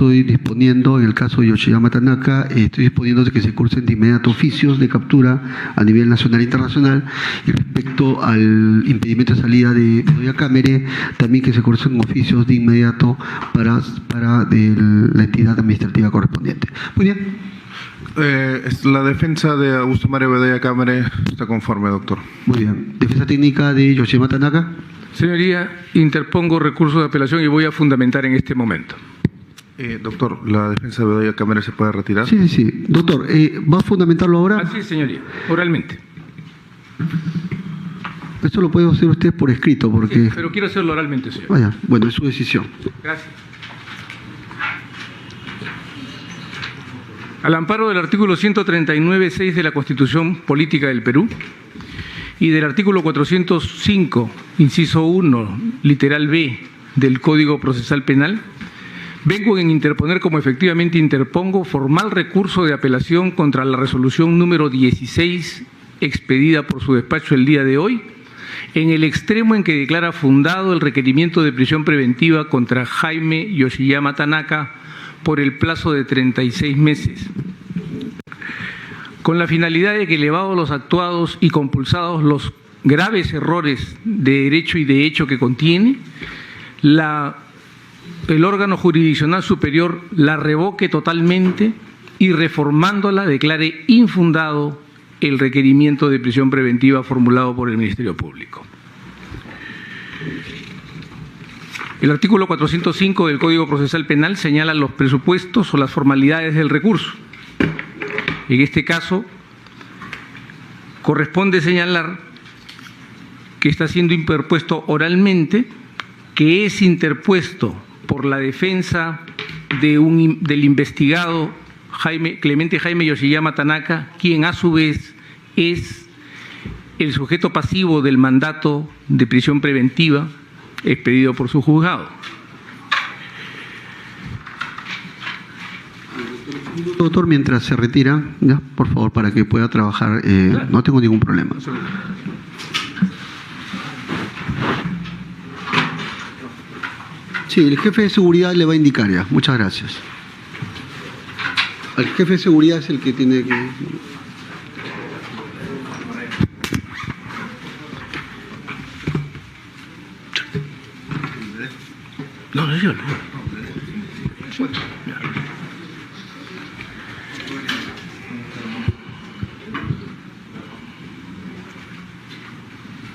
Estoy disponiendo, en el caso de Yoshiyama Tanaka, estoy disponiendo de que se cursen de inmediato oficios de captura a nivel nacional e internacional, y respecto al impedimento de salida de Bedoya Cámara, también que se cursen oficios de inmediato para la entidad administrativa correspondiente. Muy bien. La defensa de Augusto Mario Bedoya Cámara está conforme, doctor. Muy bien. Defensa técnica de Yoshiyama Tanaka. Señoría, interpongo recurso de apelación y voy a fundamentar en este momento. Doctor, ¿la defensa de Bedoya Cámara se puede retirar? Sí. Doctor, ¿va a fundamentarlo ahora? Así es, señoría, oralmente. Esto lo puede hacer usted por escrito, porque... Sí, pero quiero hacerlo oralmente, señor. Vaya, bueno, es su decisión. Gracias. Al amparo del artículo 139.6 de la Constitución Política del Perú y del artículo 405, inciso 1, literal B, del Código Procesal Penal, vengo en interponer, como efectivamente interpongo, formal recurso de apelación contra la resolución número 16 expedida por su despacho el día de hoy, en el extremo en que declara fundado el requerimiento de prisión preventiva contra Jaime Yoshiyama Tanaka por el plazo de 36 meses, con la finalidad de que, elevados los actuados y compulsados los graves errores de derecho y de hecho que contiene, el órgano jurisdiccional superior la revoque totalmente y, reformándola, declare infundado el requerimiento de prisión preventiva formulado por el Ministerio Público. El artículo 405 del Código Procesal Penal señala los presupuestos o las formalidades del recurso. En este caso, corresponde señalar que está siendo interpuesto oralmente, que es interpuesto por la defensa del investigado Clemente Jaime Yoshiyama Tanaka, quien a su vez es el sujeto pasivo del mandato de prisión preventiva expedido por su juzgado. Doctor, mientras se retira, ya, por favor, para que pueda trabajar, claro. No tengo ningún problema. Sí, el jefe de seguridad le va a indicar ya. Muchas gracias. El jefe de seguridad es el que tiene que... No, yo no.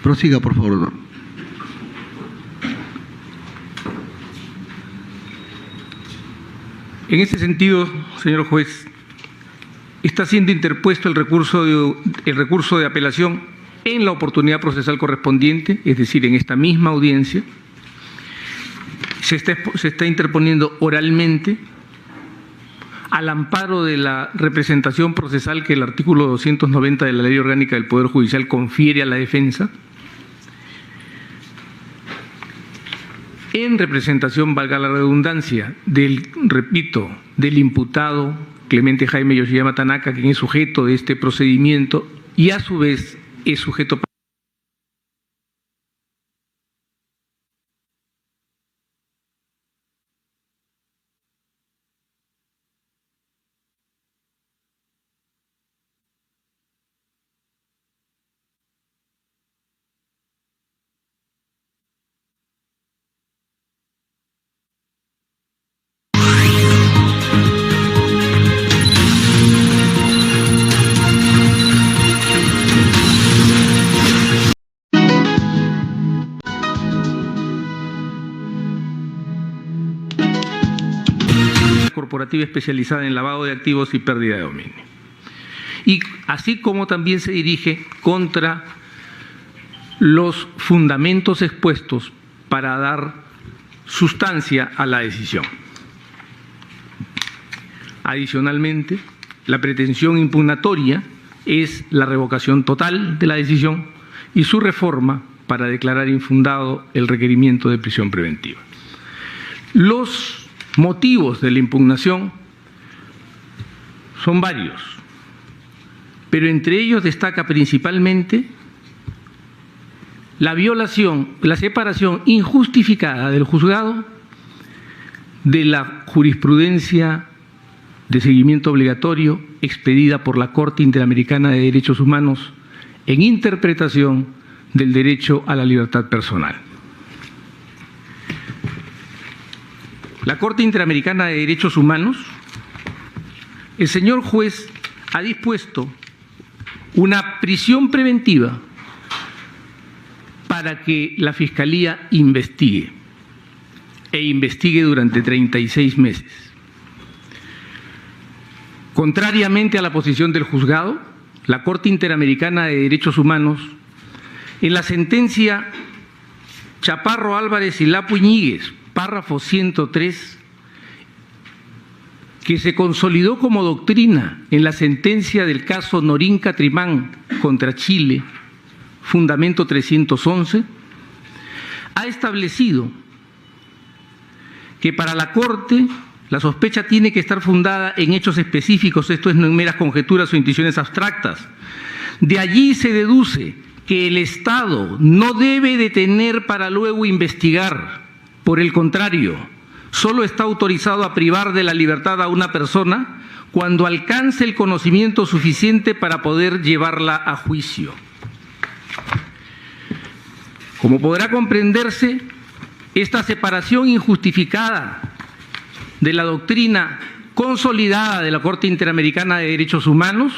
Prosiga, por favor, doctor. En ese sentido, señor juez, está siendo interpuesto el recurso de apelación en la oportunidad procesal correspondiente, es decir, en esta misma audiencia. Se está interponiendo oralmente al amparo de la representación procesal que el artículo 290 de la Ley Orgánica del Poder Judicial confiere a la defensa, en representación, valga la redundancia, del imputado Clemente Jaime Yoshiyama Tanaka, quien es sujeto de este procedimiento y a su vez es sujeto corporativa especializada en lavado de activos y pérdida de dominio. Y así como también se dirige contra los fundamentos expuestos para dar sustancia a la decisión. Adicionalmente, la pretensión impugnatoria es la revocación total de la decisión y su reforma para declarar infundado el requerimiento de prisión preventiva. Los motivos de la impugnación son varios, pero entre ellos destaca principalmente la violación, la separación injustificada del juzgado de la jurisprudencia de seguimiento obligatorio expedida por la Corte Interamericana de Derechos Humanos en interpretación del derecho a la libertad personal. La Corte Interamericana de Derechos Humanos, el señor juez ha dispuesto una prisión preventiva para que la Fiscalía investigue durante 36 meses. Contrariamente a la posición del juzgado, la Corte Interamericana de Derechos Humanos, en la sentencia Chaparro Álvarez y Lapo Iñiguez, párrafo 103, que se consolidó como doctrina en la sentencia del caso Norín Catrimán contra Chile, fundamento 311, ha establecido que para la Corte la sospecha tiene que estar fundada en hechos específicos, esto es no en meras conjeturas o intuiciones abstractas. De allí se deduce que el Estado no debe detener para luego investigar. Por el contrario, solo está autorizado a privar de la libertad a una persona cuando alcance el conocimiento suficiente para poder llevarla a juicio. Como podrá comprenderse, esta separación injustificada de la doctrina consolidada de la Corte Interamericana de Derechos Humanos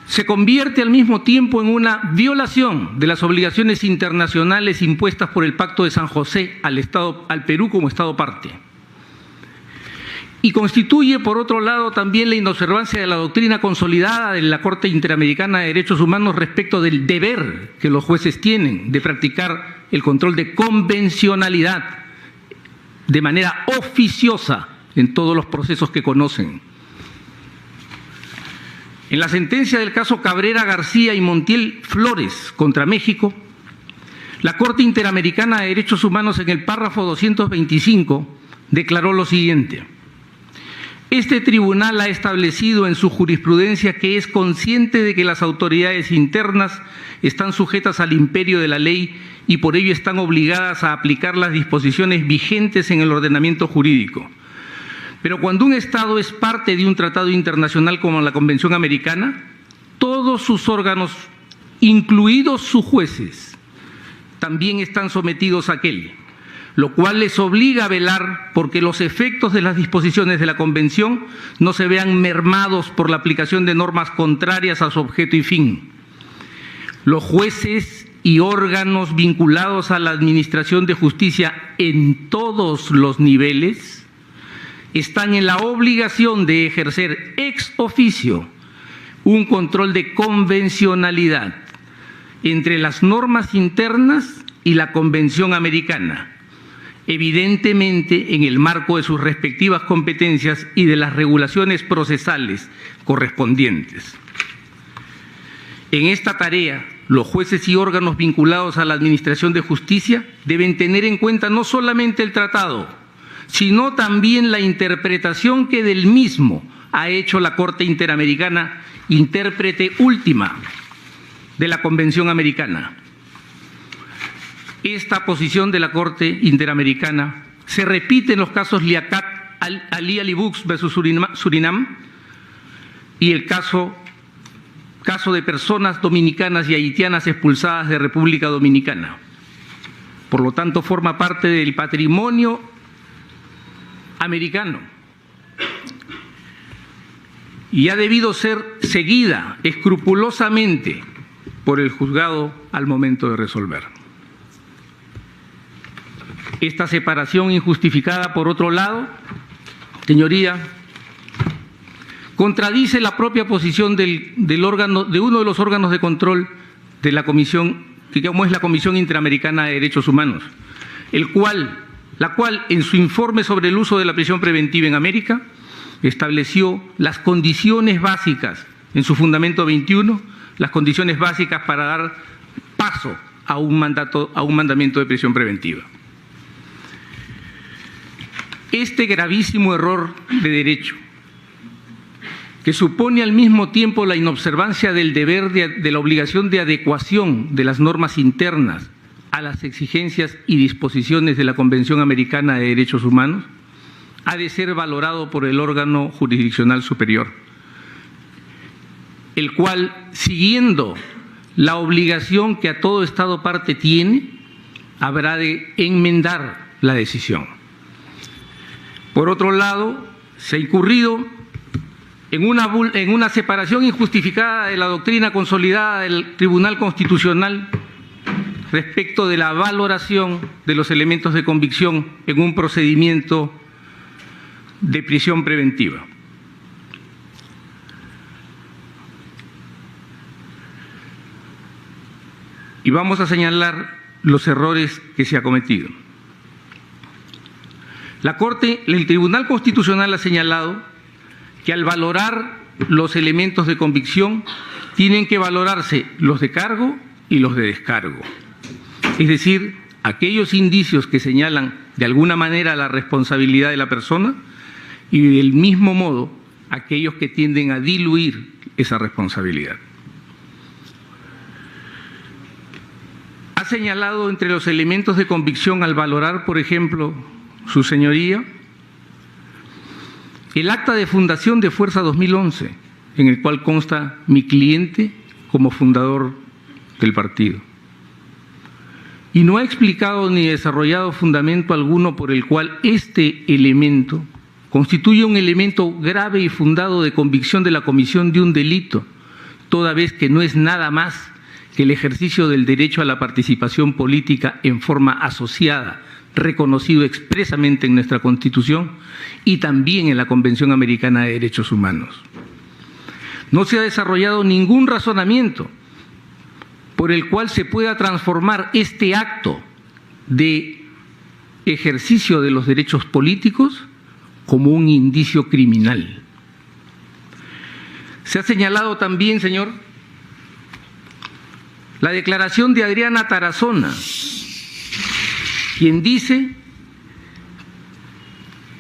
se convierte al mismo tiempo en una violación de las obligaciones internacionales impuestas por el Pacto de San José al Perú como Estado parte. Y constituye, por otro lado, también la inobservancia de la doctrina consolidada de la Corte Interamericana de Derechos Humanos respecto del deber que los jueces tienen de practicar el control de convencionalidad de manera oficiosa en todos los procesos que conocen. En la sentencia del caso Cabrera García y Montiel Flores contra México, la Corte Interamericana de Derechos Humanos en el párrafo 225 declaró lo siguiente: este tribunal ha establecido en su jurisprudencia que es consciente de que las autoridades internas están sujetas al imperio de la ley y por ello están obligadas a aplicar las disposiciones vigentes en el ordenamiento jurídico. Pero cuando un Estado es parte de un tratado internacional como la Convención Americana, todos sus órganos, incluidos sus jueces, también están sometidos a aquel, lo cual les obliga a velar porque los efectos de las disposiciones de la Convención no se vean mermados por la aplicación de normas contrarias a su objeto y fin. Los jueces y órganos vinculados a la administración de justicia en todos los niveles están en la obligación de ejercer ex oficio un control de convencionalidad entre las normas internas y la Convención Americana, evidentemente en el marco de sus respectivas competencias y de las regulaciones procesales correspondientes. En esta tarea, los jueces y órganos vinculados a la administración de justicia deben tener en cuenta no solamente el tratado, sino también la interpretación que del mismo ha hecho la Corte Interamericana, intérprete última de la Convención Americana. Esta posición de la Corte Interamericana se repite en los casos Liaquat Ali Ali Bux versus Surinam y el caso de personas dominicanas y haitianas expulsadas de República Dominicana. Por lo tanto, forma parte del patrimonio americano y ha debido ser seguida escrupulosamente por el juzgado al momento de resolver. Esta separación injustificada, por otro lado, señoría, contradice la propia posición de uno de los órganos de control de la Comisión, que como es la Comisión Interamericana de Derechos Humanos, la cual en su informe sobre el uso de la prisión preventiva en América estableció las condiciones básicas, en su fundamento 21, las condiciones básicas para dar paso a un mandamiento de prisión preventiva. Este gravísimo error de derecho, que supone al mismo tiempo la inobservancia del deber de la obligación de adecuación de las normas internas a las exigencias y disposiciones de la Convención Americana de Derechos Humanos, ha de ser valorado por el órgano jurisdiccional superior, el cual, siguiendo la obligación que a todo Estado parte tiene, habrá de enmendar la decisión. Por otro lado, se ha incurrido en una separación injustificada de la doctrina consolidada del Tribunal Constitucional respecto de la valoración de los elementos de convicción en un procedimiento de prisión preventiva. Y vamos a señalar los errores que se ha cometido. El Tribunal Constitucional ha señalado que al valorar los elementos de convicción tienen que valorarse los de cargo y los de descargo. Es decir, aquellos indicios que señalan de alguna manera la responsabilidad de la persona y del mismo modo aquellos que tienden a diluir esa responsabilidad. Ha señalado entre los elementos de convicción al valorar, por ejemplo, su señoría, el acta de fundación de Fuerza 2011, en el cual consta mi cliente como fundador del partido. Y no ha explicado ni desarrollado fundamento alguno por el cual este elemento constituye un elemento grave y fundado de convicción de la comisión de un delito, toda vez que no es nada más que el ejercicio del derecho a la participación política en forma asociada, reconocido expresamente en nuestra Constitución y también en la Convención Americana de Derechos Humanos. No se ha desarrollado ningún razonamiento por el cual se pueda transformar este acto de ejercicio de los derechos políticos como un indicio criminal. Se ha señalado también, señor, la declaración de Adriana Tarazona, quien dice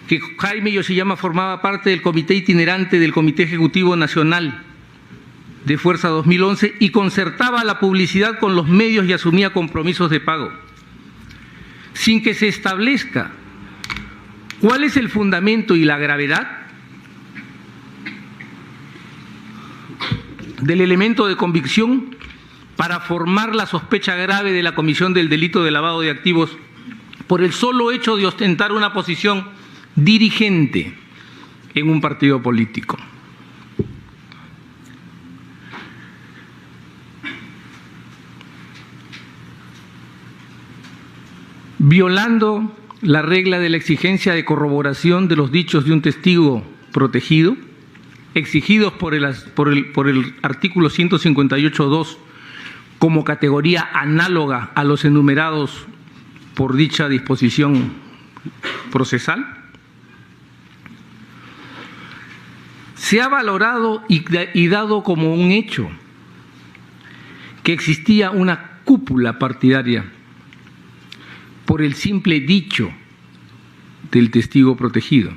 que Jaime Yoshiyama formaba parte del comité itinerante del Comité Ejecutivo Nacional de Fuerza 2011 y concertaba la publicidad con los medios y asumía compromisos de pago, sin que se establezca cuál es el fundamento y la gravedad del elemento de convicción para formar la sospecha grave de la comisión del delito de lavado de activos por el solo hecho de ostentar una posición dirigente en un partido político. Violando la regla de la exigencia de corroboración de los dichos de un testigo protegido, exigidos por el artículo 158.2 como categoría análoga a los enumerados por dicha disposición procesal, se ha valorado y dado como un hecho que existía una cúpula partidaria por el simple dicho del testigo protegido.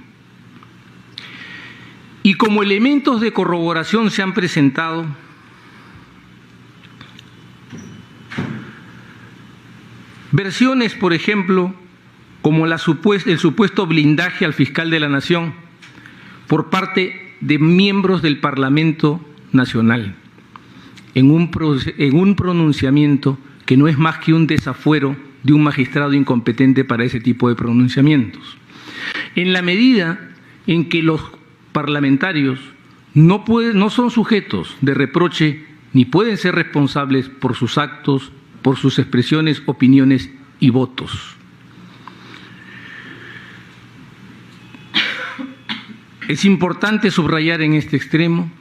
Y como elementos de corroboración se han presentado versiones, por ejemplo, como el supuesto blindaje al fiscal de la Nación por parte de miembros del Parlamento Nacional, en un pronunciamiento que no es más que un desafuero de un magistrado incompetente para ese tipo de pronunciamientos. En la medida en que los parlamentarios no son sujetos de reproche ni pueden ser responsables por sus actos, por sus expresiones, opiniones y votos. Es importante subrayar en este extremo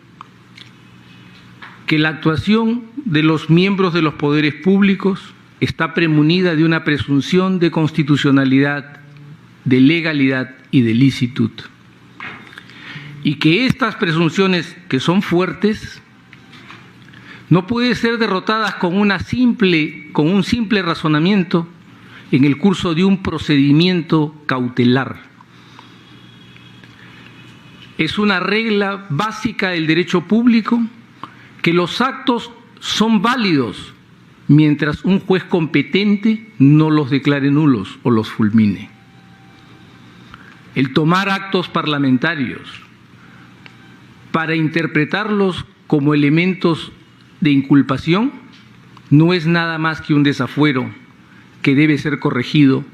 que la actuación de los miembros de los poderes públicos está premunida de una presunción de constitucionalidad, de legalidad y de licitud. Y que estas presunciones, que son fuertes, no pueden ser derrotadas con un simple razonamiento en el curso de un procedimiento cautelar. Es una regla básica del derecho público que los actos son válidos mientras un juez competente no los declare nulos o los fulmine. El tomar actos parlamentarios para interpretarlos como elementos de inculpación no es nada más que un desafuero que debe ser corregido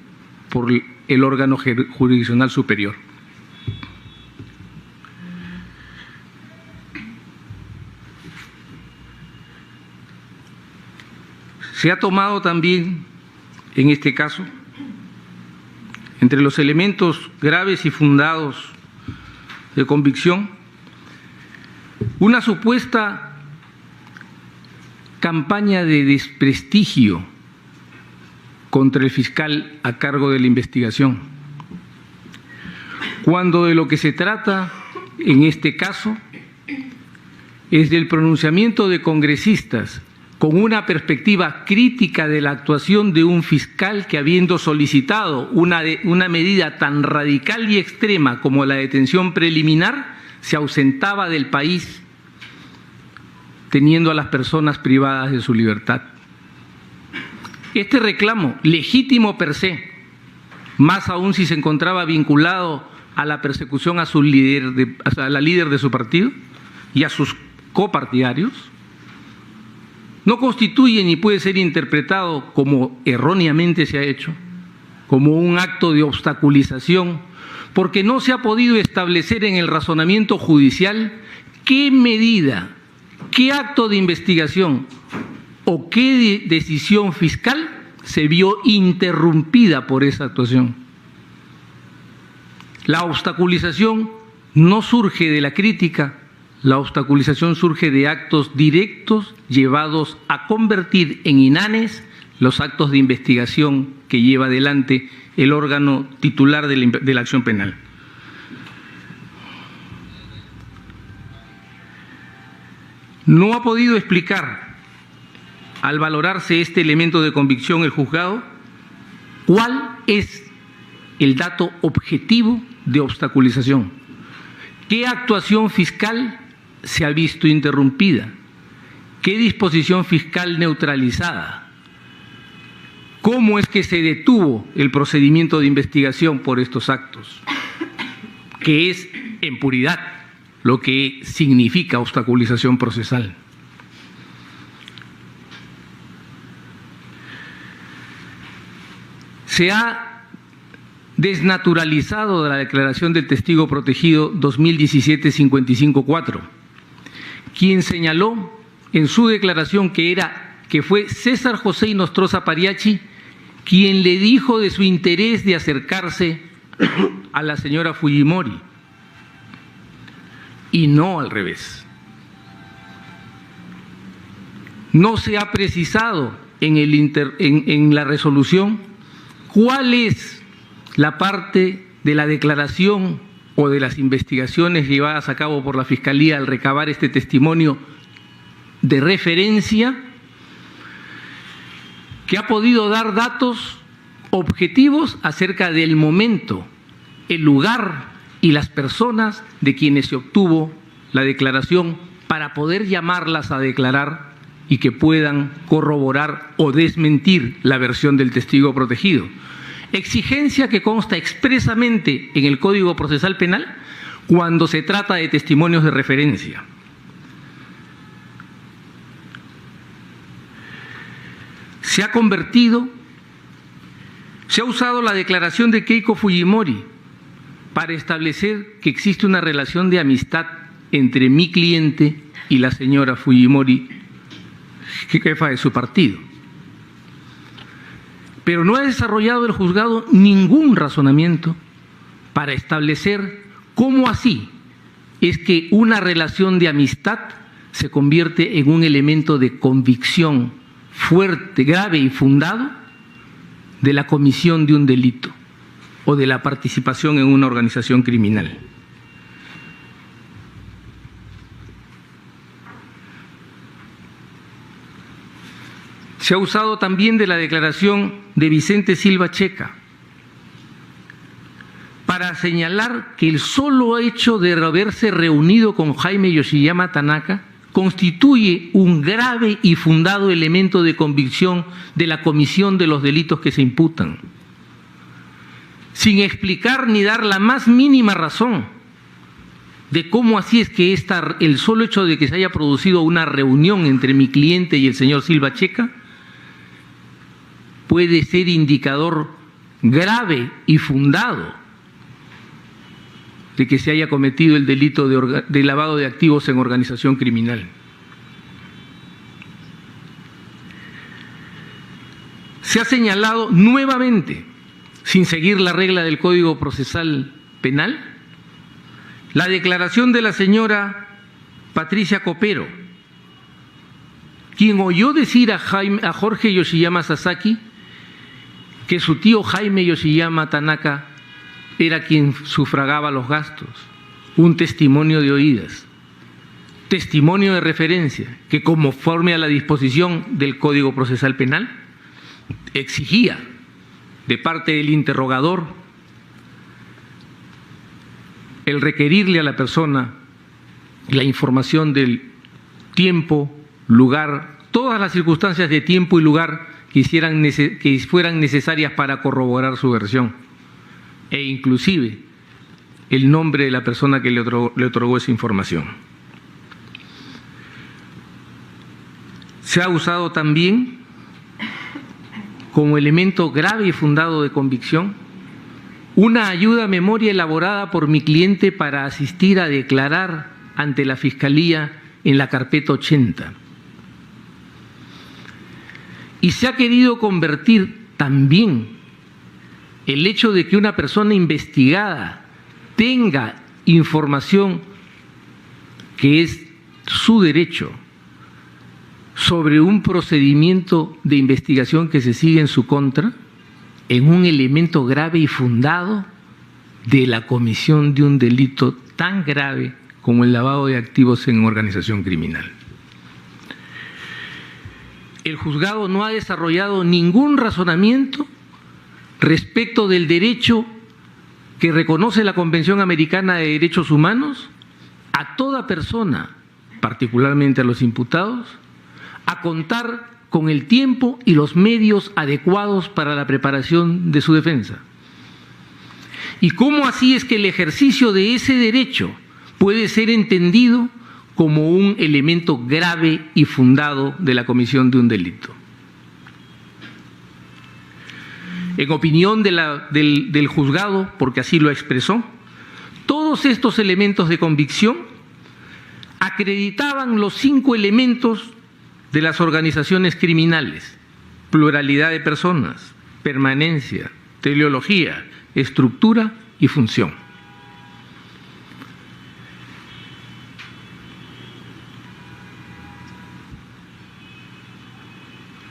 por el órgano jurisdiccional superior. Se ha tomado también, en este caso, entre los elementos graves y fundados de convicción, una supuesta campaña de desprestigio contra el fiscal a cargo de la investigación, cuando de lo que se trata en este caso es del pronunciamiento de congresistas con una perspectiva crítica de la actuación de un fiscal que, habiendo solicitado una medida tan radical y extrema como la detención preliminar, se ausentaba del país, teniendo a las personas privadas de su libertad. Este reclamo, legítimo per se, más aún si se encontraba vinculado a la persecución a la líder de su partido y a sus copartidarios, no constituye ni puede ser interpretado, como erróneamente se ha hecho, como un acto de obstaculización, porque no se ha podido establecer en el razonamiento judicial qué medida, qué acto de investigación o qué decisión fiscal se vio interrumpida por esa actuación. La obstaculización no surge de la crítica. La obstaculización surge de actos directos llevados a convertir en inanes los actos de investigación que lleva adelante el órgano titular de la acción penal. No ha podido explicar, al valorarse este elemento de convicción el juzgado, cuál es el dato objetivo de obstaculización. ¿Qué actuación fiscal se ha visto interrumpida? ¿Qué disposición fiscal neutralizada? ¿Cómo es que se detuvo el procedimiento de investigación por estos actos? Que es, en puridad, lo que significa obstaculización procesal. Se ha desnaturalizado de la declaración del testigo protegido 2017-55-4, quien señaló en su declaración que fue César José Inostroza Pariachi quien le dijo de su interés de acercarse a la señora Fujimori, y no al revés. No se ha precisado en la resolución cuál es la parte de la declaración o de las investigaciones llevadas a cabo por la Fiscalía al recabar este testimonio de referencia que ha podido dar datos objetivos acerca del momento, el lugar y las personas de quienes se obtuvo la declaración para poder llamarlas a declarar y que puedan corroborar o desmentir la versión del testigo protegido. Exigencia que consta expresamente en el Código Procesal Penal cuando se trata de testimonios de referencia. Se ha usado la declaración de Keiko Fujimori para establecer que existe una relación de amistad entre mi cliente y la señora Fujimori, jefa de su partido. Pero no ha desarrollado el juzgado ningún razonamiento para establecer cómo así es que una relación de amistad se convierte en un elemento de convicción fuerte, grave y fundado de la comisión de un delito o de la participación en una organización criminal. Se ha usado también de la declaración de Vicente Silva Checa para señalar que el solo hecho de haberse reunido con Jaime Yoshiyama Tanaka constituye un grave y fundado elemento de convicción de la comisión de los delitos que se imputan, sin explicar ni dar la más mínima razón de cómo así es que el solo hecho de que se haya producido una reunión entre mi cliente y el señor Silva Checa puede ser indicador grave y fundado de que se haya cometido el delito de lavado de activos en organización criminal. Se ha señalado nuevamente, sin seguir la regla del Código Procesal Penal, la declaración de la señora Patricia Copero, quien oyó decir a Jorge Yoshiyama Sasaki que su tío Jaime Yoshiyama Tanaka era quien sufragaba los gastos. Un testimonio de oídas, testimonio de referencia, que conforme a la disposición del Código Procesal Penal exigía de parte del interrogador el requerirle a la persona la información del tiempo, lugar, todas las circunstancias de tiempo y lugar que fueran necesarias para corroborar su versión, e inclusive el nombre de la persona que le otorgó esa información. Se ha usado también como elemento grave y fundado de convicción una ayuda a memoria elaborada por mi cliente para asistir a declarar ante la Fiscalía en la carpeta 80. Y se ha querido convertir también el hecho de que una persona investigada tenga información que es su derecho sobre un procedimiento de investigación que se sigue en su contra, en un elemento grave y fundado de la comisión de un delito tan grave como el lavado de activos en organización criminal. El juzgado no ha desarrollado ningún razonamiento respecto del derecho que reconoce la Convención Americana de Derechos Humanos a toda persona, particularmente a los imputados, a contar con el tiempo y los medios adecuados para la preparación de su defensa. Y cómo así es que el ejercicio de ese derecho puede ser entendido como un elemento grave y fundado de la comisión de un delito. En opinión del juzgado, porque así lo expresó, todos estos elementos de convicción acreditaban los 5 elementos de las organizaciones criminales: pluralidad de personas, permanencia, teleología, estructura y función.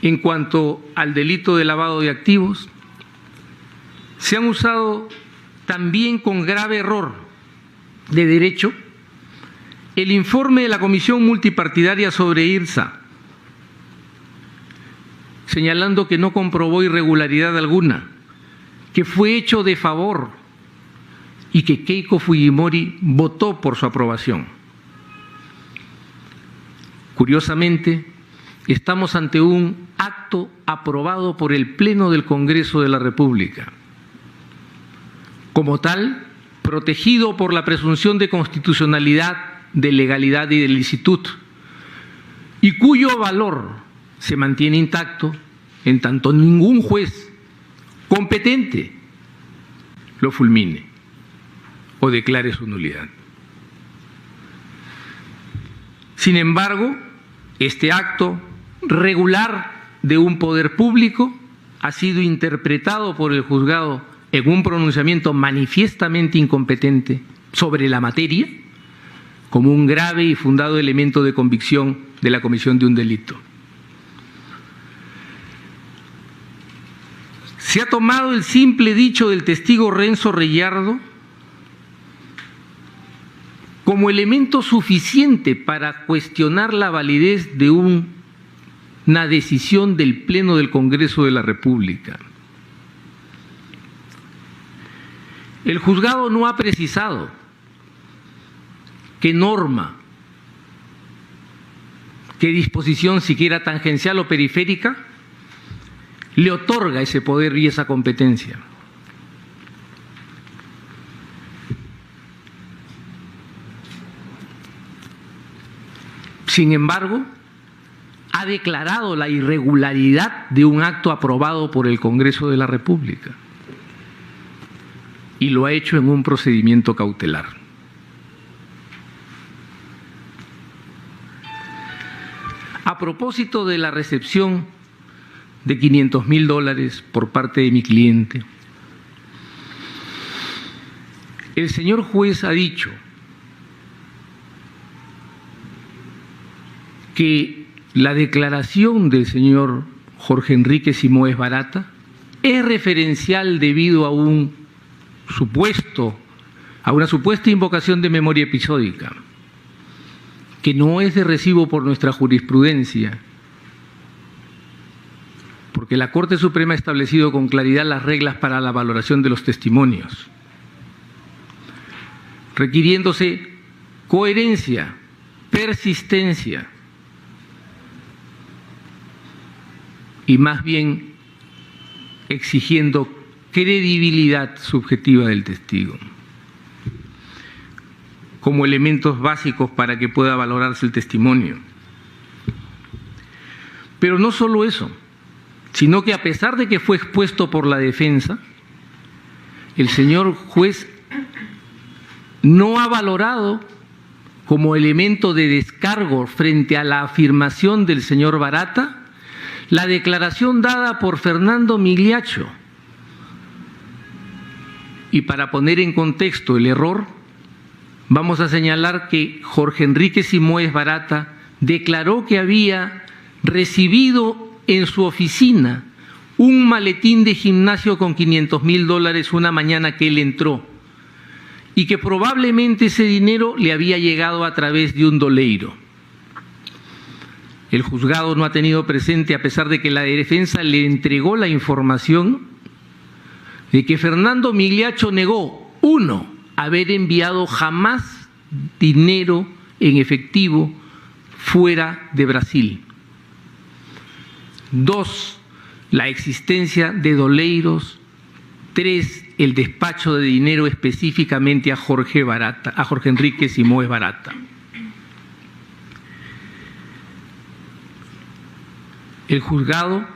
En cuanto al delito de lavado de activos, se han usado también con grave error de derecho el informe de la Comisión Multipartidaria sobre IRSA, señalando que no comprobó irregularidad alguna, que fue hecho de favor y que Keiko Fujimori votó por su aprobación. Curiosamente, estamos ante un acto aprobado por el Pleno del Congreso de la República. Como tal, protegido por la presunción de constitucionalidad, de legalidad y de licitud, y cuyo valor se mantiene intacto en tanto ningún juez competente lo fulmine o declare su nulidad. Sin embargo, este acto regular de un poder público ha sido interpretado por el juzgado en un pronunciamiento manifiestamente incompetente sobre la materia como un grave y fundado elemento de convicción de la comisión de un delito. Se ha tomado el simple dicho del testigo Renzo Reyardo como elemento suficiente para cuestionar la validez de una decisión del Pleno del Congreso de la República. El juzgado no ha precisado qué norma qué disposición siquiera tangencial o periférica le otorga ese poder y esa competencia. Sin embargo, ha declarado la irregularidad de un acto aprobado por el Congreso de la República y lo ha hecho en un procedimiento cautelar. A propósito de la recepción de $500,000 por parte de mi cliente, el señor juez ha dicho que la declaración del señor Jorge Enrique Simoes Barata es referencial debido a una supuesta invocación de memoria episódica, que no es de recibo por nuestra jurisprudencia, porque la Corte Suprema ha establecido con claridad las reglas para la valoración de los testimonios, requiriéndose coherencia, persistencia y más bien exigiendo credibilidad subjetiva del testigo como elementos básicos para que pueda valorarse el testimonio. Pero no solo eso, sino que a pesar de que fue expuesto por la defensa, el señor juez no ha valorado como elemento de descargo frente a la afirmación del señor Barata la declaración dada por Fernando Migliaccio. Y para poner en contexto el error, vamos a señalar que Jorge Enrique Simoes Barata declaró que había recibido en su oficina un maletín de gimnasio con $500,000 una mañana que él entró y que probablemente ese dinero le había llegado a través de un doleiro. El juzgado no ha tenido presente, a pesar de que la defensa le entregó la información, de que Fernando Migliaccio negó, 1, haber enviado jamás dinero en efectivo fuera de Brasil. 2, la existencia de doleiros. 3, el despacho de dinero específicamente a Jorge Enrique Simoes Barata. El juzgado,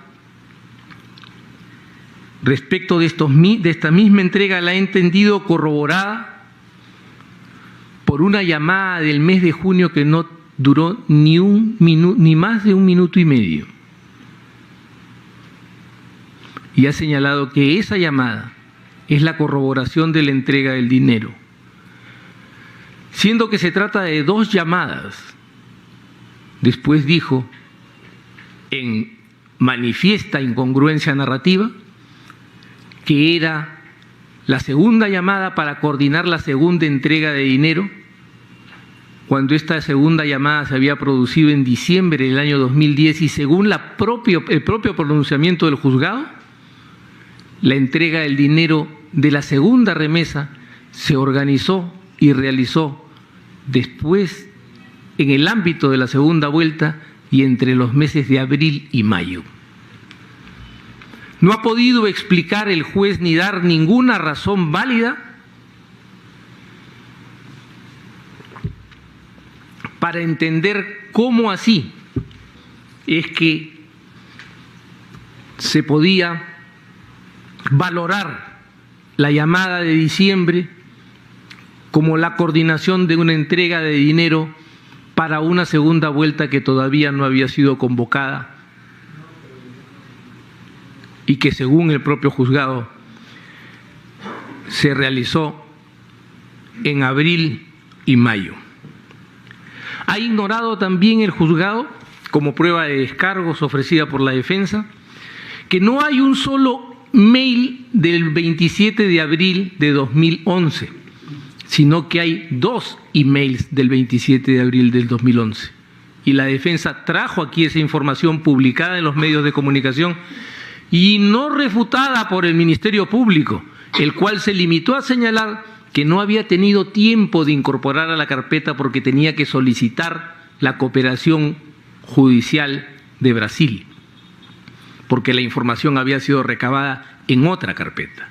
respecto de esta misma entrega, la ha entendido corroborada por una llamada del mes de junio que no duró ni más de 1 minuto y medio. Y ha señalado que esa llamada es la corroboración de la entrega del dinero, siendo que se trata de 2 llamadas. Después dijo, en manifiesta incongruencia narrativa, que era la segunda llamada para coordinar la segunda entrega de dinero, cuando esta segunda llamada se había producido en diciembre del año 2010 y según el propio pronunciamiento del juzgado, la entrega del dinero de la segunda remesa se organizó y realizó después en el ámbito de la segunda vuelta y entre los meses de abril y mayo. No ha podido explicar el juez ni dar ninguna razón válida para entender cómo así es que se podía valorar la llamada de diciembre como la coordinación de una entrega de dinero para una segunda vuelta que todavía no había sido convocada y que según el propio juzgado se realizó en abril y mayo. Ha ignorado también el juzgado, como prueba de descargos ofrecida por la defensa, que no hay un solo mail del 27 de abril de 2011, sino que hay 2 emails del 27 de abril del 2011. Y la defensa trajo aquí esa información publicada en los medios de comunicación y no refutada por el Ministerio Público, el cual se limitó a señalar que no había tenido tiempo de incorporar a la carpeta porque tenía que solicitar la cooperación judicial de Brasil, porque la información había sido recabada en otra carpeta.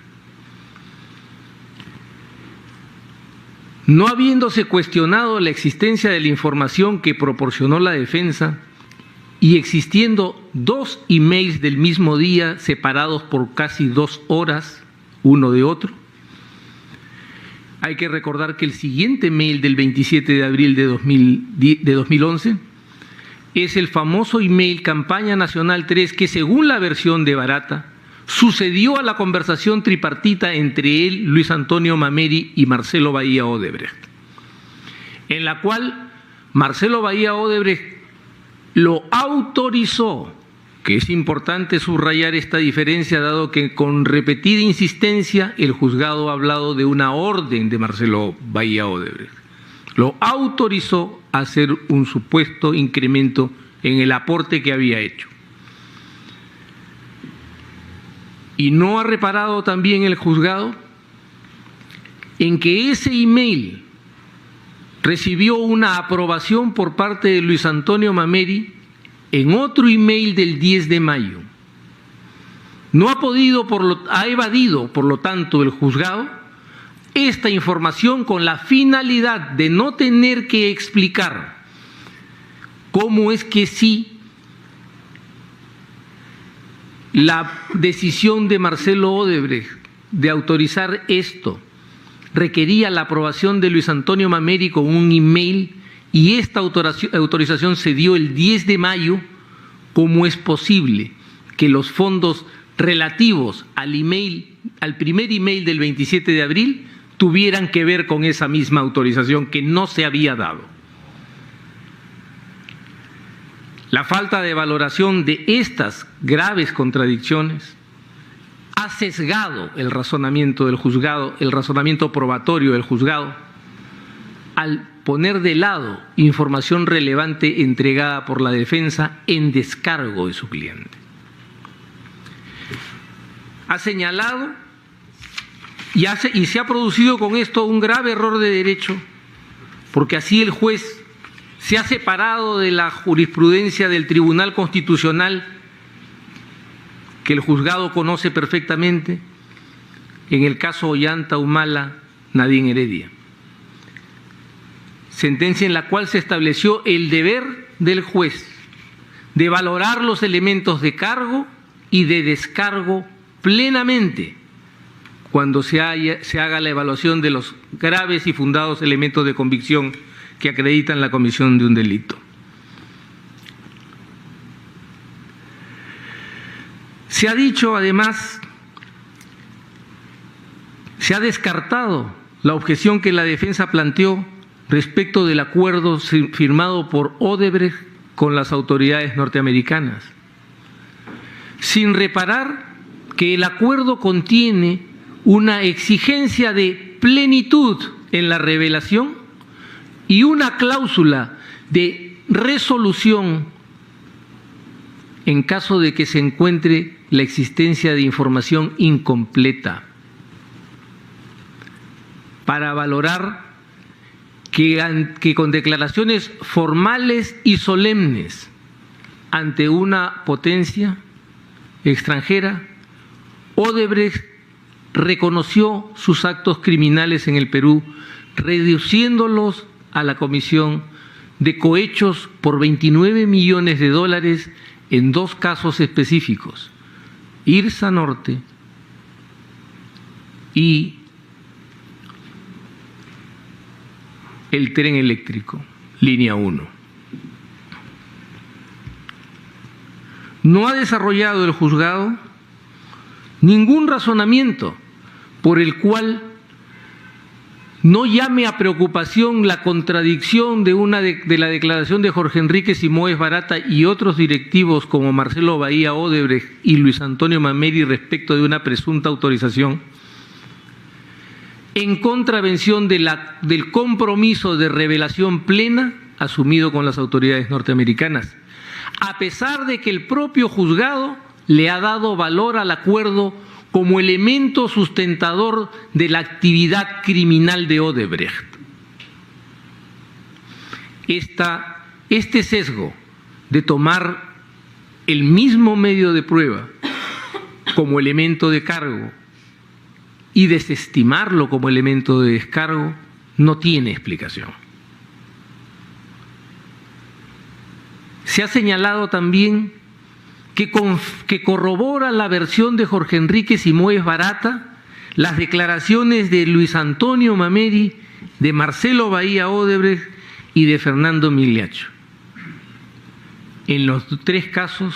No habiéndose cuestionado la existencia de la información que proporcionó la defensa y existiendo 2 emails del mismo día separados por casi 2 horas uno de otro, hay que recordar que el siguiente mail del 27 de abril de 2011 es el famoso email Campaña Nacional 3 que, según la versión de Barata, sucedió a la conversación tripartita entre él, Luis Antonio Mameri y Marcelo Bahía Odebrecht, en la cual Marcelo Bahía Odebrecht lo autorizó, que es importante subrayar esta diferencia, dado que con repetida insistencia el juzgado ha hablado de una orden de Marcelo Bahía Odebrecht, lo autorizó a hacer un supuesto incremento en el aporte que había hecho. Y no ha reparado también el juzgado en que ese email recibió una aprobación por parte de Luis Antonio Mameri en otro email del 10 de mayo. No ha evadido, por lo tanto, el juzgado esta información con la finalidad de no tener que explicar cómo es que sí la decisión de Marcelo Odebrecht de autorizar esto requería la aprobación de Luis Antonio Mameri con un email y esta autorización se dio el 10 de mayo, ¿cómo es posible que los fondos relativos al primer email del 27 de abril tuvieran que ver con esa misma autorización que no se había dado? La falta de valoración de estas graves contradicciones ha sesgado el razonamiento del juzgado, el razonamiento probatorio del juzgado, al poner de lado información relevante entregada por la defensa en descargo de su cliente. Ha señalado y se ha producido con esto un grave error de derecho, porque así el juez se ha separado de la jurisprudencia del Tribunal Constitucional, que el juzgado conoce perfectamente, en el caso Ollanta Humala Nadine Heredia. Sentencia en la cual se estableció el deber del juez de valorar los elementos de cargo y de descargo plenamente cuando se haga la evaluación de los graves y fundados elementos de convicción que acreditan la comisión de un delito. Se ha dicho, además, se ha descartado la objeción que la defensa planteó respecto del acuerdo firmado por Odebrecht con las autoridades norteamericanas, sin reparar que el acuerdo contiene una exigencia de plenitud en la revelación y una cláusula de resolución en caso de que se encuentre la existencia de información incompleta, para valorar que con declaraciones formales y solemnes ante una potencia extranjera, Odebrecht reconoció sus actos criminales en el Perú, reduciéndolos a la comisión de cohechos por $29 millones en 2 casos específicos, IRSA Norte y el tren eléctrico, línea 1. No ha desarrollado el juzgado ningún razonamiento por el cual no llame a preocupación la contradicción de la declaración de Jorge Enrique Simoes Barata y otros directivos como Marcelo Bahía Odebrecht y Luis Antonio Mameri respecto de una presunta autorización, en contravención del compromiso de revelación plena asumido con las autoridades norteamericanas, a pesar de que el propio juzgado le ha dado valor al acuerdo como elemento sustentador de la actividad criminal de Odebrecht. Este sesgo de tomar el mismo medio de prueba como elemento de cargo y desestimarlo como elemento de descargo no tiene explicación. Se ha señalado también que corrobora la versión de Jorge Enrique Simoes Barata las declaraciones de Luis Antonio Mameri, de Marcelo Bahía Odebrecht y de Fernando Migliaccio. En los tres casos,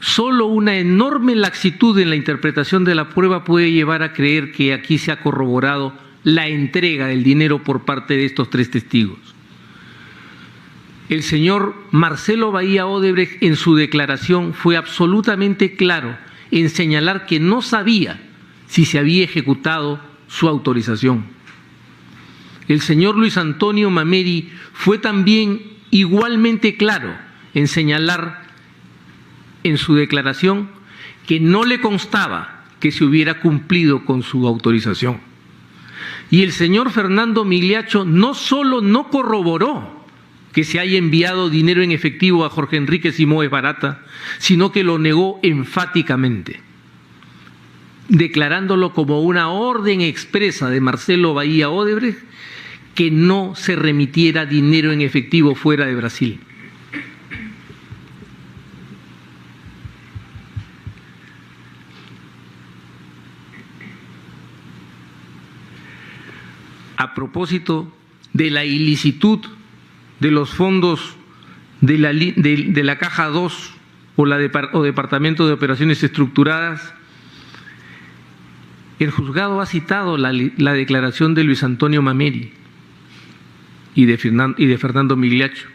solo una enorme laxitud en la interpretación de la prueba puede llevar a creer que aquí se ha corroborado la entrega del dinero por parte de estos tres testigos. El señor Marcelo Bahía Odebrecht en su declaración fue absolutamente claro en señalar que no sabía si se había ejecutado su autorización. El señor Luis Antonio Mameri fue también igualmente claro en señalar en su declaración que no le constaba que se hubiera cumplido con su autorización. Y el señor Fernando Migliaccio no solo no corroboró que se haya enviado dinero en efectivo a Jorge Enrique Simoes Barata, sino que lo negó enfáticamente, declarándolo como una orden expresa de Marcelo Bahía Odebrecht que no se remitiera dinero en efectivo fuera de Brasil. A propósito de la ilicitud de los fondos de la Caja 2 o Departamento de Operaciones Estructuradas, el juzgado ha citado la declaración de Luis Antonio Mameri y de Fernando Migliaccio.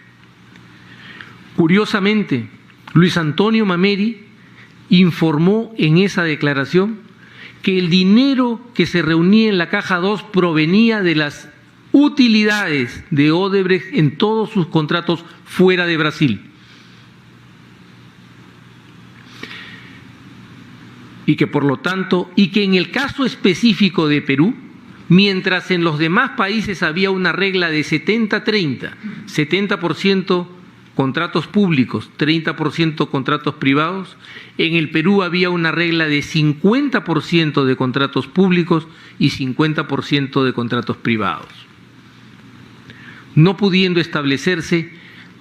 Curiosamente, Luis Antonio Mameri informó en esa declaración que el dinero que se reunía en la Caja 2 provenía de las utilidades de Odebrecht en todos sus contratos fuera de Brasil. Y que por lo tanto, y que en el caso específico de Perú, mientras en los demás países había una regla de 70-30, 70% contratos públicos, 30% contratos privados, en el Perú había una regla de 50% de contratos públicos y 50% de contratos privados. No pudiendo establecerse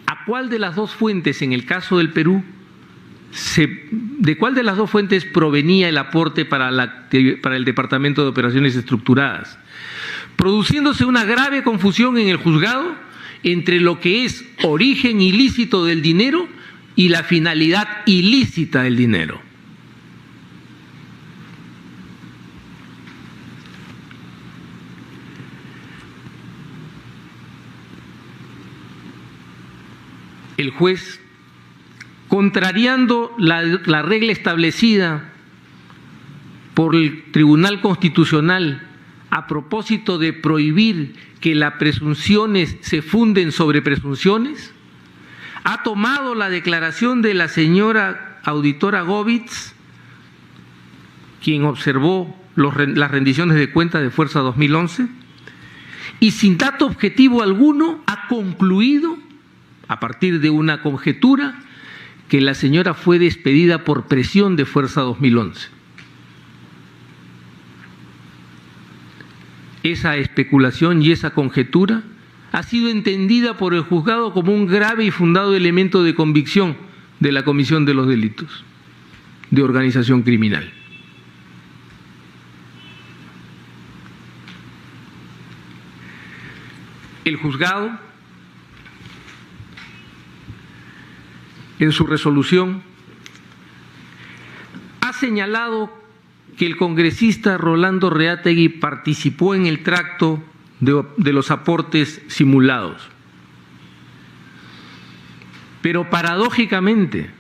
a cuál de las dos fuentes, en el caso del Perú, de cuál de las dos fuentes provenía el aporte para el Departamento de Operaciones Estructuradas, produciéndose una grave confusión en el juzgado entre lo que es origen ilícito del dinero y la finalidad ilícita del dinero. El juez, contrariando la regla establecida por el Tribunal Constitucional a propósito de prohibir que las presunciones se funden sobre presunciones, ha tomado la declaración de la señora auditora Govitz, quien observó las rendiciones de cuentas de Fuerza 2011, y sin dato objetivo alguno ha concluido, a partir de una conjetura, que la señora fue despedida por presión de Fuerza 2011. Esa especulación y esa conjetura ha sido entendida por el juzgado como un grave y fundado elemento de convicción de la comisión de los delitos de organización criminal. El juzgado, en su resolución, ha señalado que el congresista Rolando Reátegui participó en el tracto de los aportes simulados. Pero paradójicamente,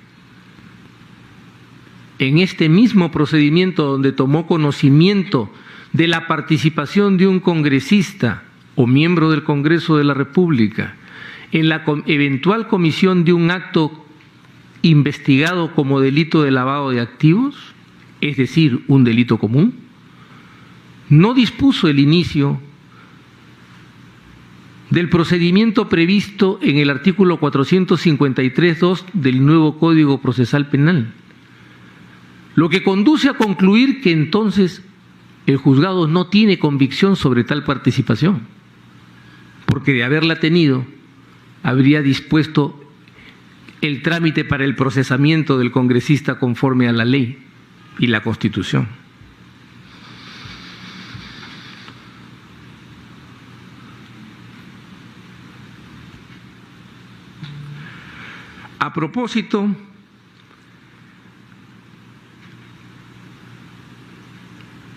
en este mismo procedimiento donde tomó conocimiento de la participación de un congresista o miembro del Congreso de la República en la eventual comisión de un acto investigado como delito de lavado de activos, es decir, un delito común, no dispuso el inicio del procedimiento previsto en el artículo 453.2 del nuevo Código Procesal Penal, lo que conduce a concluir que entonces el juzgado no tiene convicción sobre tal participación, porque de haberla tenido, habría dispuesto el trámite para el procesamiento del congresista conforme a la ley y la Constitución. A propósito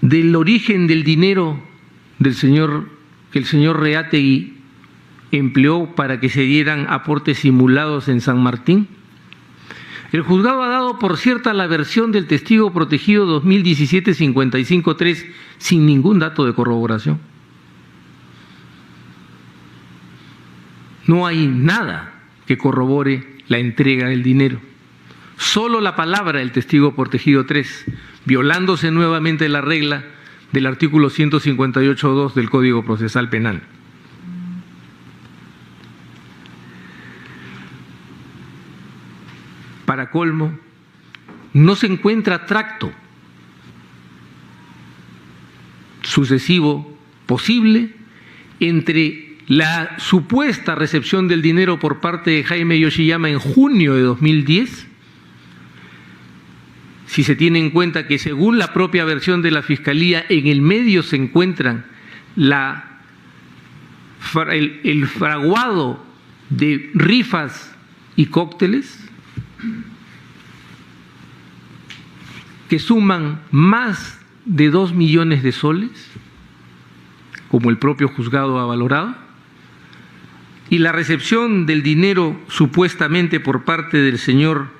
del origen del dinero que el señor Reategui empleó para que se dieran aportes simulados en San Martín, el juzgado ha dado por cierta la versión del testigo protegido 2017-55-3 sin ningún dato de corroboración. No hay nada que corrobore la entrega del dinero. Solo la palabra del testigo protegido 3, violándose nuevamente la regla del artículo 158.2 del Código Procesal Penal. Para colmo, no se encuentra tracto sucesivo posible entre la supuesta recepción del dinero por parte de Jaime Yoshiyama en junio de 2010, si se tiene en cuenta que según la propia versión de la Fiscalía, en el medio se encuentran el fraguado de rifas y cócteles que suman más de 2 millones de soles, como el propio juzgado ha valorado, y la recepción del dinero supuestamente por parte del señor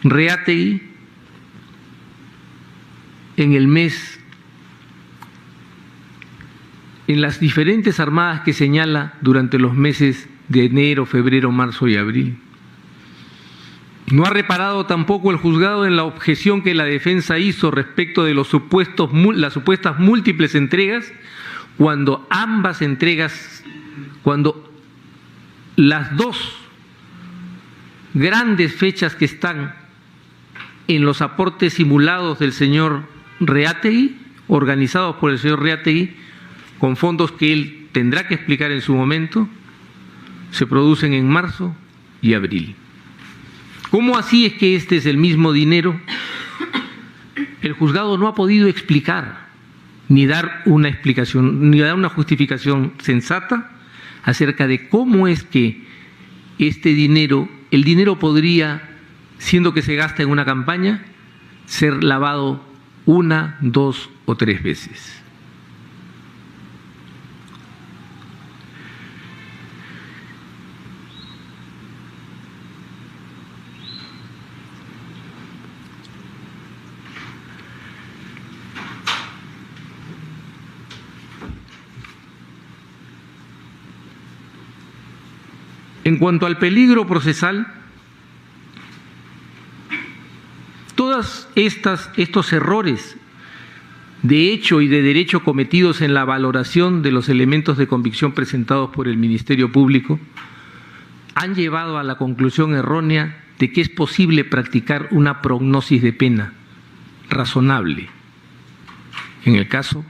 Reategui en el mes, en las diferentes armadas que señala durante los meses de enero, febrero, marzo y abril. No ha reparado tampoco el juzgado en la objeción que la defensa hizo respecto de las supuestas múltiples entregas, cuando las dos grandes fechas que están en los aportes simulados del señor Reategui, organizados por el señor Reategui, con fondos que él tendrá que explicar en su momento, se producen en marzo y abril. ¿Cómo así es que este es el mismo dinero? El juzgado no ha podido explicar ni dar una explicación, ni dar una justificación sensata acerca de cómo es que este dinero, el dinero podría, siendo que se gasta en una campaña, ser lavado 1, 2 o 3 veces. En cuanto al peligro procesal, todos estos errores de hecho y de derecho cometidos en la valoración de los elementos de convicción presentados por el Ministerio Público han llevado a la conclusión errónea de que es posible practicar una prognosis de pena razonable en el caso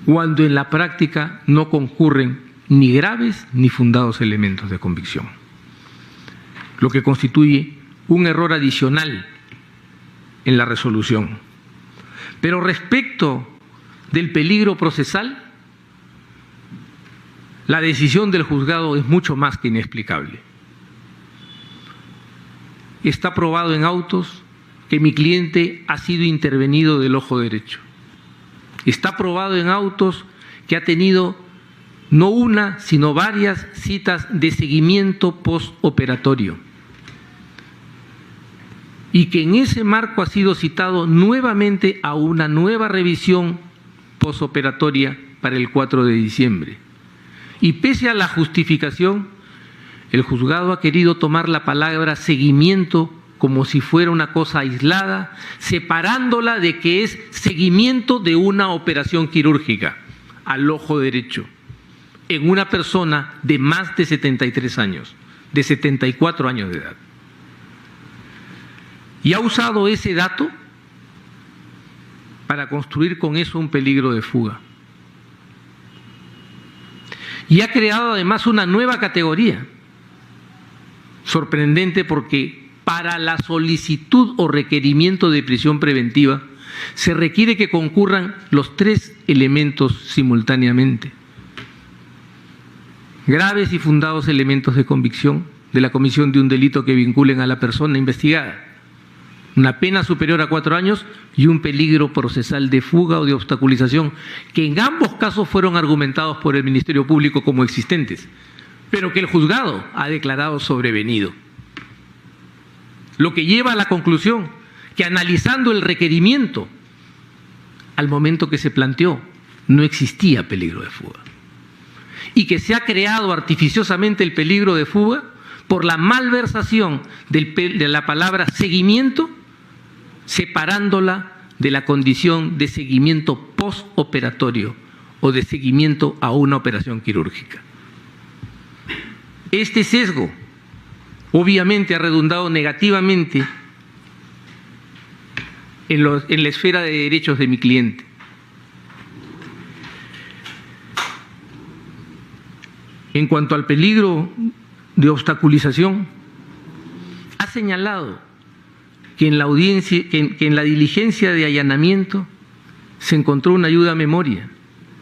cuando en la práctica no concurren ni graves ni fundados elementos de convicción, lo que constituye un error adicional en la resolución. Pero respecto del peligro procesal, la decisión del juzgado es mucho más que inexplicable. Está probado en autos que mi cliente ha sido intervenido del ojo derecho. Está probado en autos que ha tenido no una, sino varias citas de seguimiento postoperatorio. Y que en ese marco ha sido citado nuevamente a una nueva revisión postoperatoria para el 4 de diciembre. Y pese a la justificación, el juzgado ha querido tomar la palabra seguimiento como si fuera una cosa aislada, separándola de que es seguimiento de una operación quirúrgica. al ojo derecho en una persona de más de 73 años, de 74 años de edad. Y ha usado ese dato para construir con eso un peligro de fuga. Y ha creado además una nueva categoría, sorprendente porque para la solicitud o requerimiento de prisión preventiva se requiere que concurran los 3 elementos simultáneamente: graves y fundados elementos de convicción de la comisión de un delito que vinculen a la persona investigada, una pena superior a 4 años y un peligro procesal de fuga o de obstaculización, que en ambos casos fueron argumentados por el Ministerio Público como existentes, pero que el juzgado ha declarado sobrevenido. Lo que lleva a la conclusión que, analizando el requerimiento, al momento que se planteó, no existía peligro de fuga, y que se ha creado artificiosamente el peligro de fuga por la malversación de la palabra seguimiento, separándola de la condición de seguimiento postoperatorio o de seguimiento a una operación quirúrgica. Este sesgo obviamente ha redundado negativamente en la esfera de derechos de mi cliente. En cuanto al peligro de obstaculización, ha señalado que en la audiencia, que en la diligencia de allanamiento se encontró una ayuda a memoria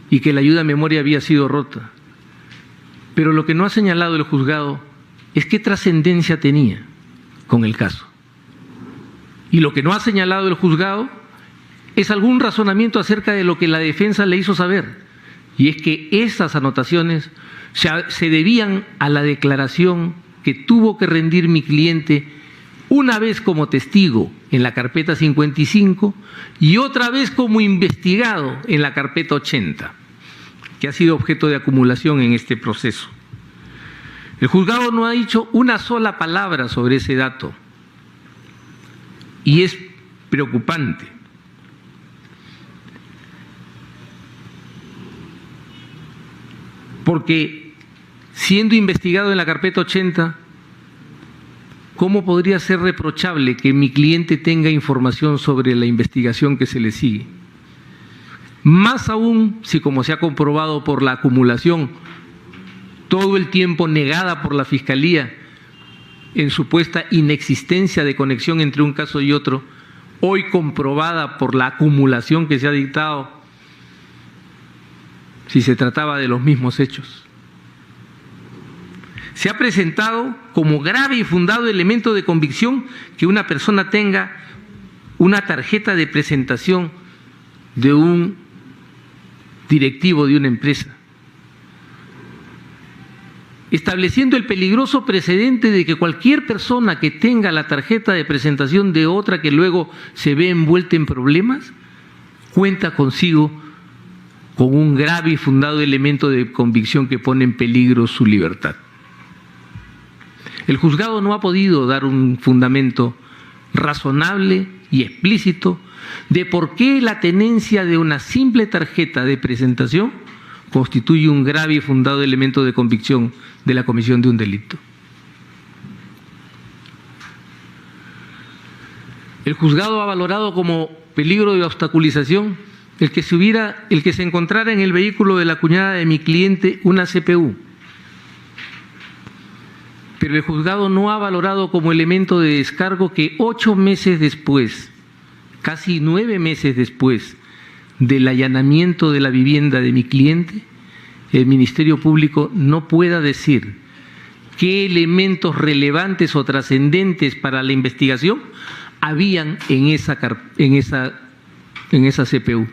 y que la ayuda a memoria había sido rota. Pero lo que no ha señalado el juzgado es qué trascendencia tenía con el caso. Y lo que no ha señalado el juzgado es algún razonamiento acerca de lo que la defensa le hizo saber, y es que esas anotaciones se debían a la declaración que tuvo que rendir mi cliente una vez como testigo en la carpeta 55 y otra vez como investigado en la carpeta 80, que ha sido objeto de acumulación en este proceso. El juzgado no ha dicho una sola palabra sobre ese dato y es preocupante. Porque siendo investigado en la carpeta 80, ¿cómo podría ser reprochable que mi cliente tenga información sobre la investigación que se le sigue? Más aún si, como se ha comprobado por la acumulación todo el tiempo negada por la Fiscalía en supuesta inexistencia de conexión entre un caso y otro, hoy comprobada por la acumulación que se ha dictado, si se trataba de los mismos hechos. Se ha presentado como grave y fundado elemento de convicción que una persona tenga una tarjeta de presentación de un directivo de una empresa, estableciendo el peligroso precedente de que cualquier persona que tenga la tarjeta de presentación de otra que luego se ve envuelta en problemas, cuenta consigo con un grave y fundado elemento de convicción que pone en peligro su libertad. El juzgado no ha podido dar un fundamento razonable y explícito de por qué la tenencia de una simple tarjeta de presentación constituye un grave y fundado elemento de convicción de la comisión de un delito. El juzgado ha valorado como peligro de obstaculización el que se encontrara en el vehículo de la cuñada de mi cliente una CPU. Pero el juzgado no ha valorado como elemento de descargo que 8 meses después, casi 9 meses después del allanamiento de la vivienda de mi cliente, el Ministerio Público no pueda decir qué elementos relevantes o trascendentes para la investigación habían en esa CPU.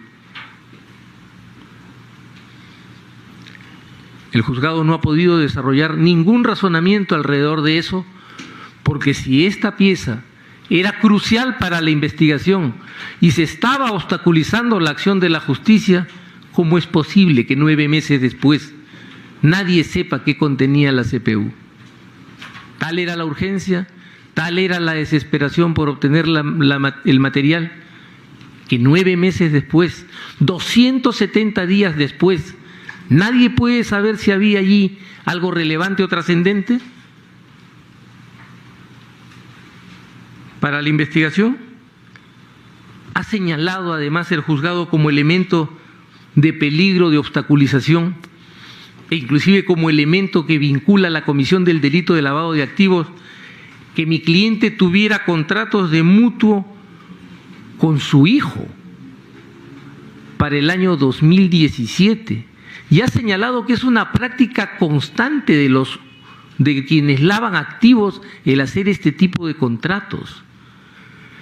El juzgado no ha podido desarrollar ningún razonamiento alrededor de eso, porque si esta pieza era crucial para la investigación y se estaba obstaculizando la acción de la justicia, ¿cómo es posible que 9 meses después nadie sepa qué contenía la CPU? Tal era la urgencia, tal era la desesperación por obtener el material, que 9 meses después, 270 días después, nadie puede saber si había allí algo relevante o trascendente para la investigación. Ha señalado además el juzgado como elemento de peligro de obstaculización e inclusive como elemento que vincula la comisión del delito de lavado de activos, que mi cliente tuviera contratos de mutuo con su hijo para el año 2017, y ha señalado que es una práctica constante de quienes lavan activos el hacer este tipo de contratos,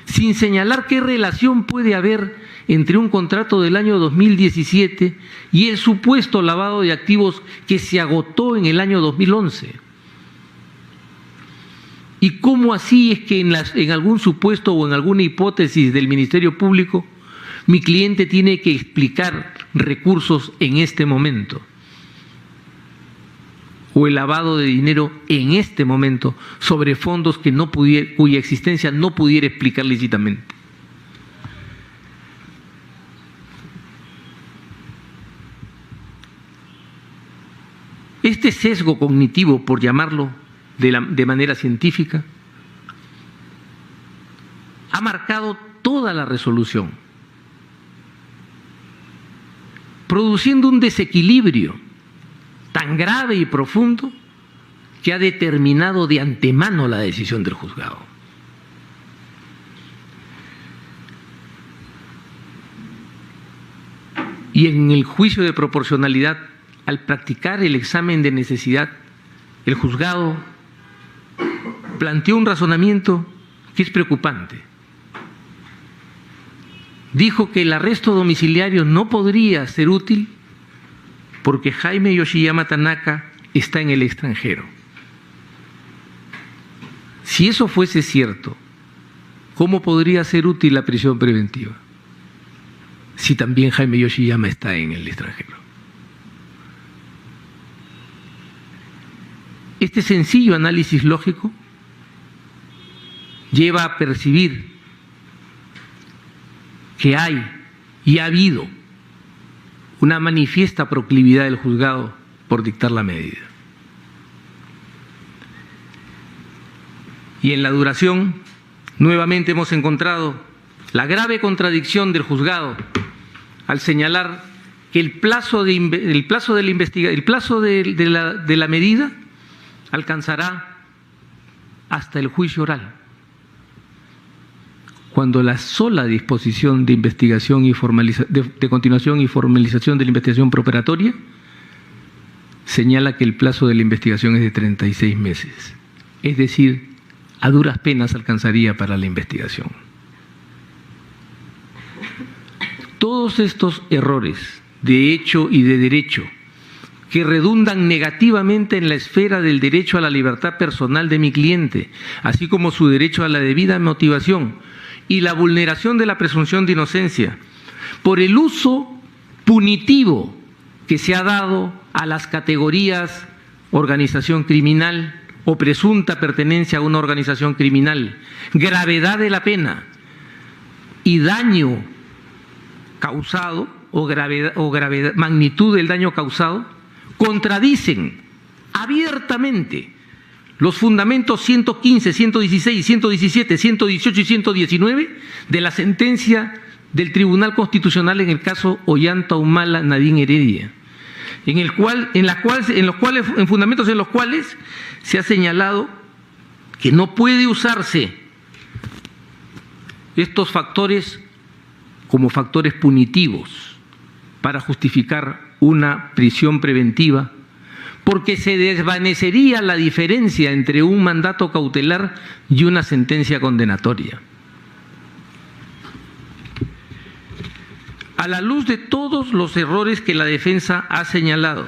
sin señalar qué relación puede haber entre un contrato del año 2017 y el supuesto lavado de activos que se agotó en el año 2011. ¿Y cómo así es que en algún supuesto o en alguna hipótesis del Ministerio Público mi cliente tiene que explicar recursos en este momento? O el lavado de dinero en este momento sobre fondos que cuya existencia no pudiera explicar lícitamente. Este sesgo cognitivo, por llamarlo de manera científica, ha marcado toda la resolución, produciendo un desequilibrio tan grave y profundo que ha determinado de antemano la decisión del juzgado. Y en el juicio de proporcionalidad, al practicar el examen de necesidad, el juzgado planteó un razonamiento que es preocupante. Dijo que el arresto domiciliario no podría ser útil porque Jaime Yoshiyama Tanaka está en el extranjero. Si eso fuese cierto, ¿cómo podría ser útil la prisión preventiva si también Jaime Yoshiyama está en el extranjero? Este sencillo análisis lógico lleva a percibir que hay y ha habido una manifiesta proclividad del juzgado por dictar la medida. Y en la duración, nuevamente hemos encontrado la grave contradicción del juzgado al señalar que el plazo de la medida alcanzará hasta el juicio oral, cuando la sola disposición de investigación y de continuación y formalización de la investigación preparatoria señala que el plazo de la investigación es de 36 meses, es decir, a duras penas alcanzaría para la investigación. Todos estos errores de hecho y de derecho que redundan negativamente en la esfera del derecho a la libertad personal de mi cliente, así como su derecho a la debida motivación y la vulneración de la presunción de inocencia, por el uso punitivo que se ha dado a las categorías organización criminal o presunta pertenencia a una organización criminal, gravedad de la pena y daño causado o magnitud del daño causado, contradicen abiertamente los fundamentos 115, 116, 117, 118 y 119 de la sentencia del Tribunal Constitucional en el caso Ollanta Humala Nadine Heredia, en fundamentos en los cuales se ha señalado que no puede usarse estos factores como factores punitivos para justificar una prisión preventiva, porque se desvanecería la diferencia entre un mandato cautelar y una sentencia condenatoria. A la luz de todos los errores que la defensa ha señalado,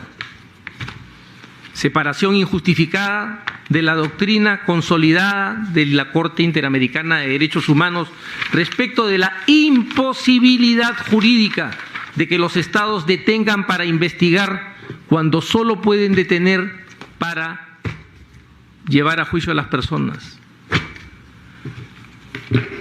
separación injustificada de la doctrina consolidada de la Corte Interamericana de Derechos Humanos respecto de la imposibilidad jurídica de que los estados detengan para investigar cuando solo pueden detener para llevar a juicio a las personas.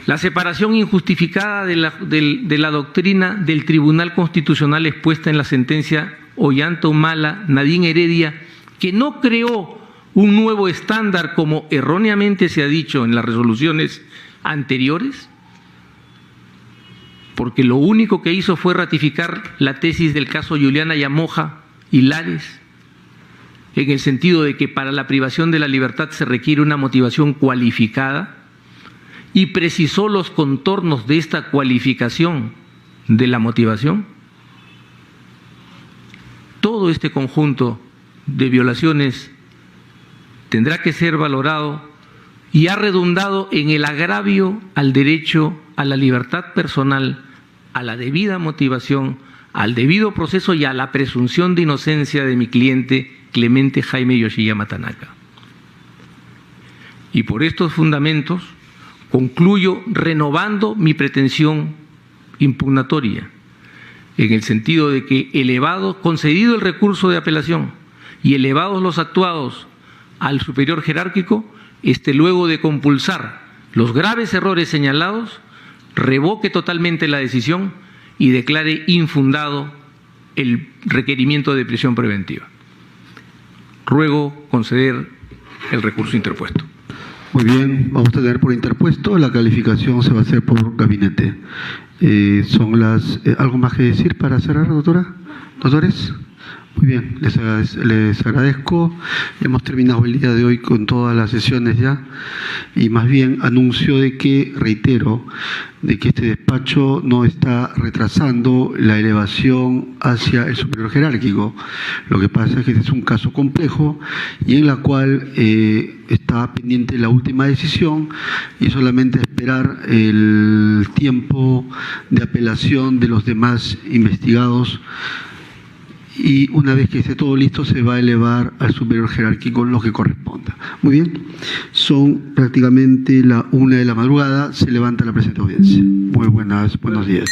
La separación injustificada de la doctrina del Tribunal Constitucional expuesta en la sentencia Ollanta Humala Nadine Heredia, que no creó un nuevo estándar como erróneamente se ha dicho en las resoluciones anteriores, porque lo único que hizo fue ratificar la tesis del caso Juliana Yamoja y Lares, en el sentido de que para la privación de la libertad se requiere una motivación cualificada, y precisó los contornos de esta cualificación de la motivación. Todo este conjunto de violaciones tendrá que ser valorado y ha redundado en el agravio al derecho a la libertad personal, a la debida motivación, al debido proceso y a la presunción de inocencia de mi cliente Clemente Jaime Yoshiyama Tanaka. Y por estos fundamentos concluyo renovando mi pretensión impugnatoria, en el sentido de que concedido el recurso de apelación y elevados los actuados al superior jerárquico, luego de compulsar los graves errores señalados, revoque totalmente la decisión y declare infundado el requerimiento de prisión preventiva. Ruego conceder el recurso interpuesto. Muy bien, vamos a tener por interpuesto, la calificación se va a hacer por gabinete. ¿Algo más que decir para cerrar, doctora? ¿Doctores? Muy bien, les agradezco. Hemos terminado el día de hoy con todas las sesiones ya, y más bien anuncio de que, reitero, de que este despacho no está retrasando la elevación hacia el superior jerárquico. Lo que pasa es que este es un caso complejo y en la cual está pendiente la última decisión y solamente esperar el tiempo de apelación de los demás investigados. Y una vez que esté todo listo se va a elevar al superior jerárquico lo que corresponda. Muy bien, son prácticamente la 1 de la madrugada, se levanta la presente audiencia. Muy buenos días.